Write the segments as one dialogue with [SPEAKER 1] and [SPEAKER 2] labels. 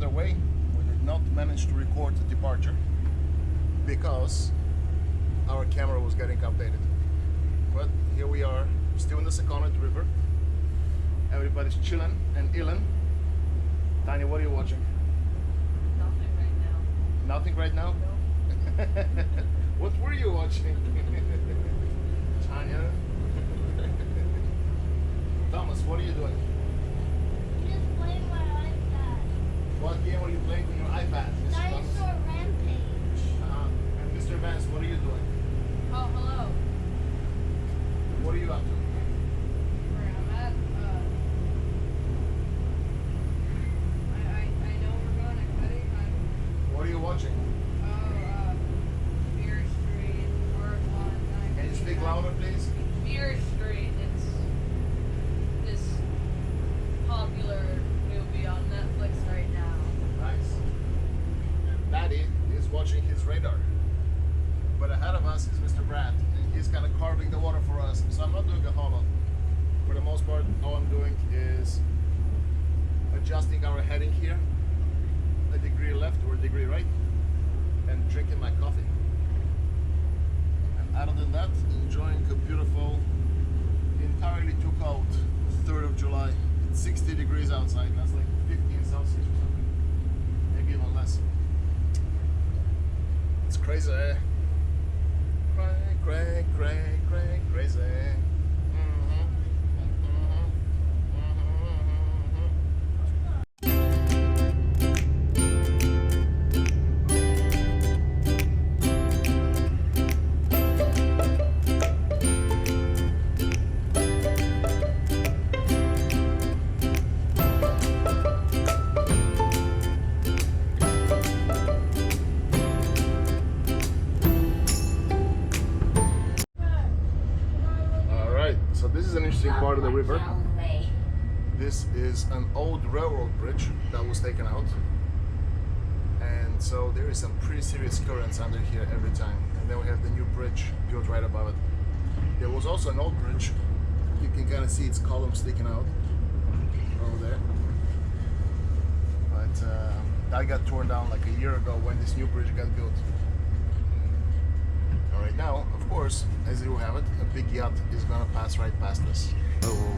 [SPEAKER 1] underway. We did not manage to record the departure because our camera was getting updated. But here we are, still in the Cuttyhunk River. Everybody's chilling and illin'. Tanya, what are you watching?
[SPEAKER 2] Nothing right now.
[SPEAKER 1] Nothing right now?
[SPEAKER 2] No.
[SPEAKER 1] What were you watching? Tanya? Thomas, what are you doing?
[SPEAKER 3] Just playing my iPad.
[SPEAKER 1] What game are you playing on your iPad, Mr. Thomas?
[SPEAKER 3] Dinosaur Rampage.
[SPEAKER 1] And Mr. Vance, what are you doing?
[SPEAKER 2] Oh, hello.
[SPEAKER 1] What are you up to?
[SPEAKER 2] Where I'm at, I know we're going to Cuttyhunk.
[SPEAKER 1] What are you watching?
[SPEAKER 2] Oh, Beer Street, Part 1.
[SPEAKER 1] Can you speak louder, please?
[SPEAKER 2] Beer Street. It's this popular movie on Netflix right now.
[SPEAKER 1] Nice. And Daddy is watching his radar. But ahead of us is Mr. Brad, and he's kind of carving the water for us. So I'm not doing a whole lot. For the most part, all I'm doing is adjusting our heading here, a degree left or a degree right, and drinking my coffee. And other than that, enjoying a beautiful, entirely too cold 3rd of July. It's 60 degrees outside, and that's like 15 Celsius or something, maybe even less. It's crazy, eh? Crazy. So this is an interesting part of the river. This is an old railroad bridge that was taken out, and so there is some pretty serious currents under here every time. And then we have the new bridge built right above it. There was also an old bridge. You can kind of see its columns sticking out over there, but that got torn down like a year ago when this new bridge got built. Right now, of course, as you have it, a big yacht is gonna pass right past us. Oh,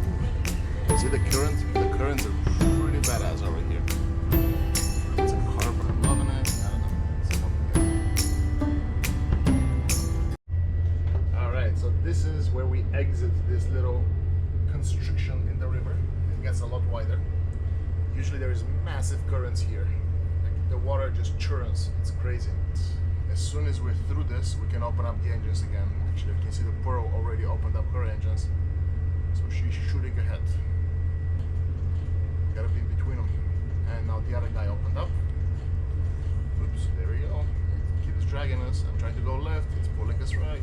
[SPEAKER 1] see the current? The currents are pretty badass over here. It's a harbor. I'm loving it. I don't know. It's something good. All right, so this is where we exit this little constriction in the river. It gets a lot wider. Usually there is massive currents here. Like the water just churns. It's crazy. As soon as we're through this, we can open up the engines again. Actually, you can see the Pearl already opened up her engines, so she's shooting ahead. Gotta be in between them. And now the other guy opened up. Oops, there we go. It keeps dragging us. I'm trying to go left, it's pulling us right.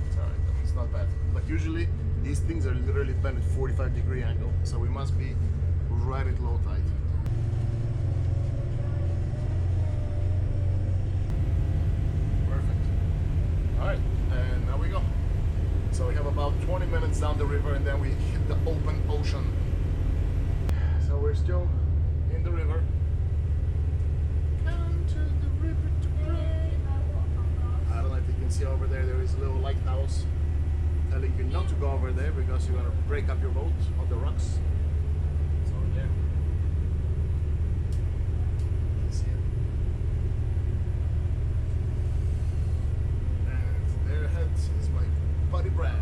[SPEAKER 1] It's alright though, it's not bad. Like usually, these things are literally bent at 45-degree angle, so we must be right at low tide. Alright, and now we go. So we have about 20 minutes down the river and then we hit the open ocean. So we're still in the river. Come to the river to pray. I don't know if you can see over there, there is a little lighthouse telling you not to go over there because you're going to break up your boat on the rocks. It's over there. You can see it. Ahead is my buddy Brad.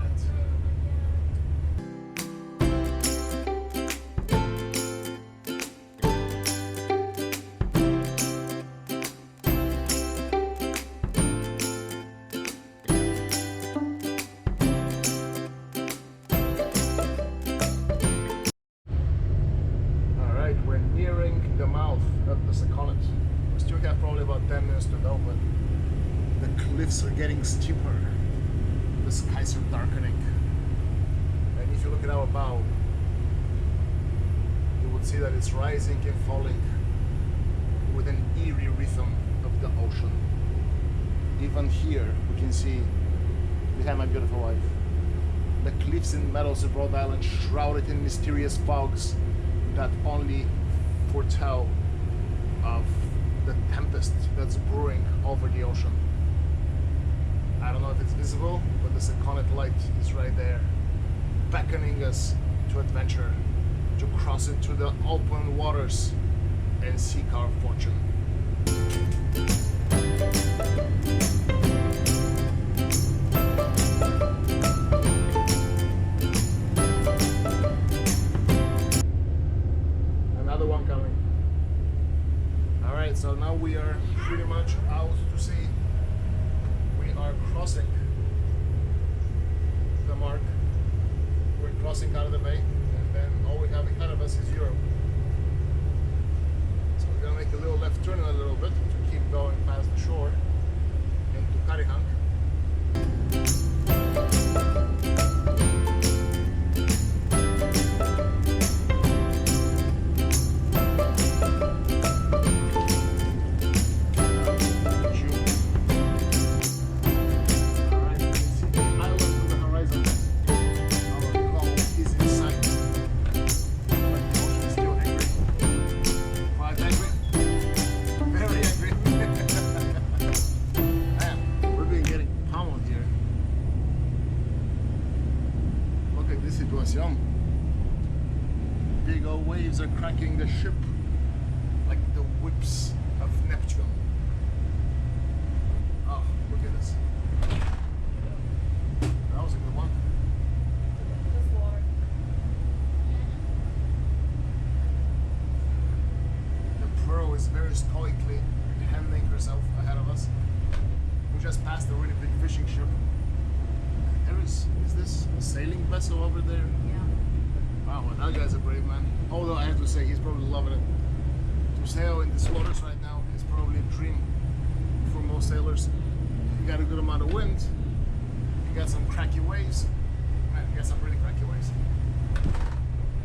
[SPEAKER 1] Alright, we're nearing the mouth of the Cuttyhunk. We still have probably about 10 minutes to go, but the cliffs are getting steeper. The skies are darkening. And if you look at our bow, you would see that it's rising and falling with an eerie rhythm of the ocean. Even here, we can see behind my beautiful wife the cliffs and meadows of Rhode Island shrouded in mysterious fogs that only foretell of the tempest that's brewing over the ocean. I don't know if it's visible, but the Saconnet light is right there, beckoning us to adventure, to cross into the open waters and seek our fortune. Another one coming. Alright, so now we are pretty much out to sea. We are crossing the mark. We're crossing out of the bay, and then all we have ahead of us is Europe. So we're gonna make a little left turn in a little bit to keep going past the shore into Cuttyhunk. Big old waves are cracking the ship like the whips of Neptune. Oh, look at this. That was a good one.
[SPEAKER 2] Just water.
[SPEAKER 1] The Pearl is very stoically handling herself ahead of us. We just passed a really big fishing ship. There is this a sailing vessel over there?
[SPEAKER 2] Yeah.
[SPEAKER 1] Wow, well, that guy's a brave man. Although I have to say, he's probably loving it. To sail in these waters right now is probably a dream for most sailors. You got a good amount of wind, you got some cracky waves. Man, you got some really cracky waves.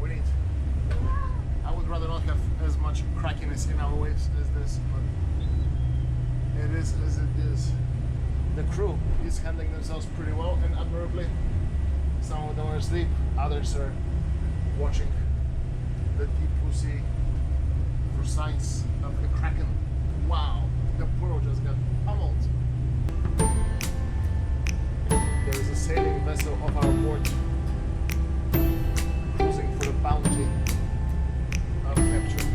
[SPEAKER 1] We need. I would rather not have as much crackiness in our waves as this, but it is as it is. The crew is handling themselves pretty well and admirably. Some of them are asleep, others are watching the deep blue sea for signs of the Kraken. Wow, the Pearl just got pummeled. There is a sailing vessel off our port, cruising for the bounty of Neptune.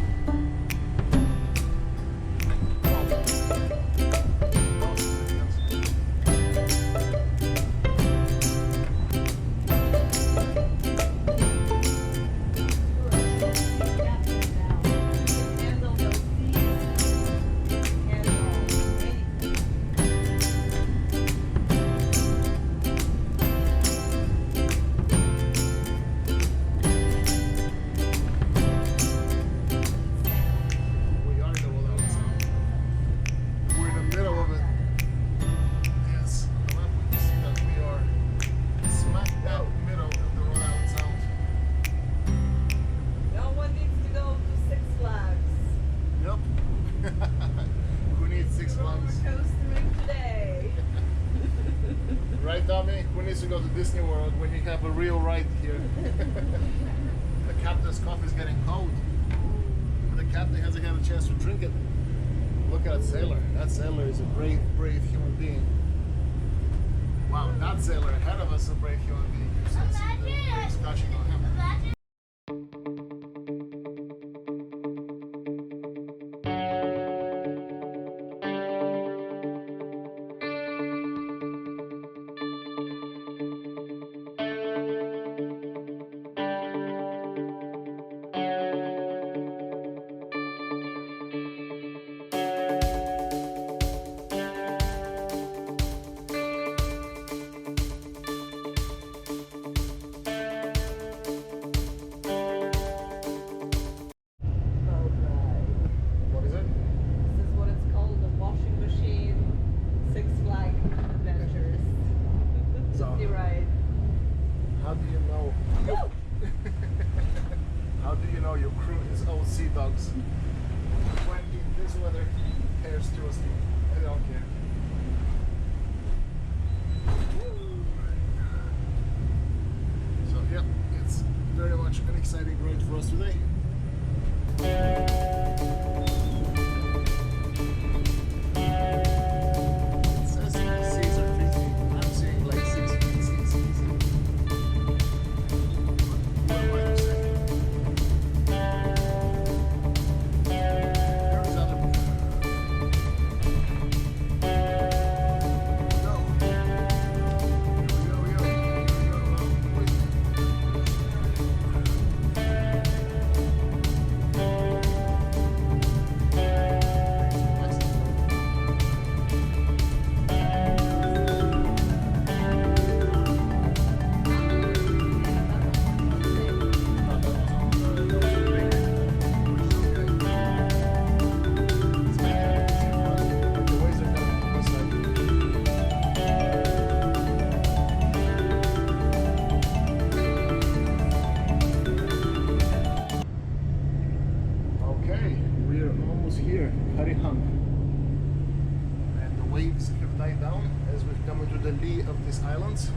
[SPEAKER 1] Right, Tommy? Who needs to go to Disney World when you have a real ride here? The captain's coffee is getting cold. And the captain hasn't had a chance to drink it. Look at that sailor. That sailor is a brave, brave human being. Wow, that sailor ahead of us is a brave human being. You should see the big scotching on him. How do you know your crew is old sea dogs? When in this weather, pairs to us, I don't care. So yeah, it's very much an exciting ride for us today. of these islands.